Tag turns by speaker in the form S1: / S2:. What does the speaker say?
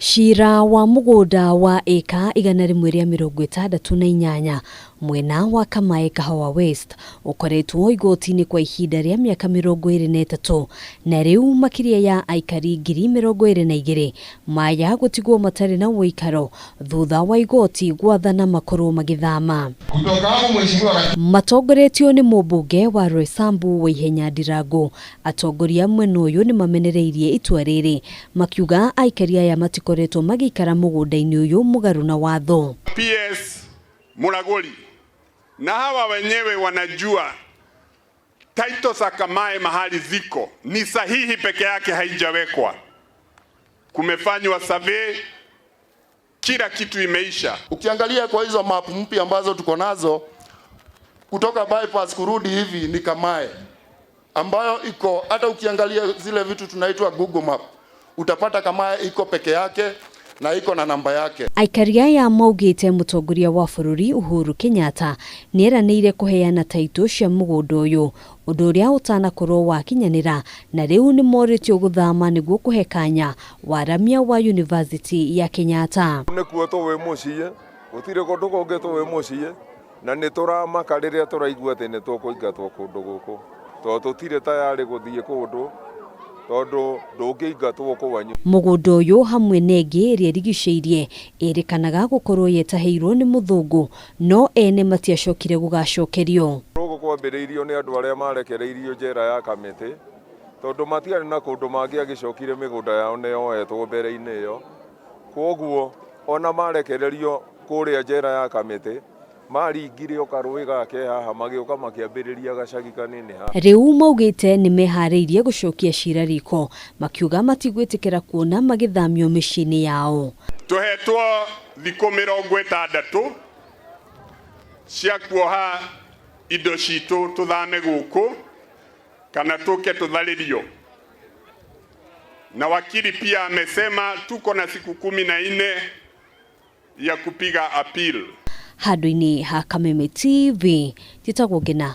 S1: Shira wa mugunda wa eka 168 mwena wa Kamae Kahawa West ukoretwo igoti-inĩ kwa ihinda rĩa mĩaka 23 na rĩu makiria ya aikari 22,000 maya gũtigwo matarĩ na ũikaro thutha wa igoti gwathana makorwo magĩthama. Matongoretio nĩ mũmbunge wa Roysambu Waihenya Ndirango. Atongoria mwena ũyũ nĩ mamenereirie itua rĩrĩ makiuga aikari aya matikoretwo magĩikara mũgũnda-inĩ ũyũ mũgarũ na watho.
S2: PS Mulagoli na hawa wenyewe wanajua title za Kamae mahali ziko ni sahihi, peke yake haijawekwa. Kumefanywa survey, kila kitu imeisha.
S3: Ukiangalia kwa hizo map mpya ambazo tuko nazo kutoka bypass kurudi hivi ni Kamae ambayo iko, hata ukiangalia zile vitu tunaitwa Google Map utapata Kamae iko peke yake na iko na namba yake.
S1: Aikari aya maugite mutongoria wa bũrũri Uhuru Kenyatta nĩeranĩire kuheana taito cia mũgũnda ũyũ, ũndũ ũrĩa ũtanakorwo wakinyanĩra, na rĩu nĩ moritio gũthama nĩguo kũhe kanya waramia wa University ya Kenyatta.
S4: Nĩkuo tũwĩ mũciĩ, gũtirĩ kũndũ kũngĩ tũwĩ mũciĩ, na nĩ tũramaka rĩrĩa tũraigua atĩ nĩ tũkũingatwo kũndũ gũkũ, tondũ tũtirĩ tayarĩ gũthiĩ kũndũ todo ndũngĩingatwo kũwanyu. Mũgũnda ũyũ hamwe na ĩngĩ ĩrĩa ĩrigicĩirie ĩrĩkanaga gũkorwo yetahĩirwo nĩ mũthũngũ, no ene matiacokire gũgacokerio. Gũkũ kwambĩrĩirio nĩ andũ arĩa marekereirio njera ya Kamĩtĩ, tondũ matiarĩ na kũndũ mangĩagĩcokire mĩgũnda yao nĩyoetwo mbere-inĩ ĩyo. Kwoguo ona marekererio kũrĩa njera ya Kamĩtĩ maringire okarũĩ gake haha magĩũka makĩambĩrĩria gacagi kanini haha.
S1: Rĩu maugĩte nĩ meharĩirie gũcokia cira riko, makiuga matigwĩtĩkĩra kuona magĩthamio mĩciĩ-inĩ yao.
S2: Tũhetwo thikũ 60 cia kuoha indo citũ tũthame gũkũ kana tũke tũtharĩrio. Na wakili pia amesema tuko na siku 14 ya kupiga appeal.
S1: Handũ-inĩ ha Kameme TV, njĩtagwo Ngina.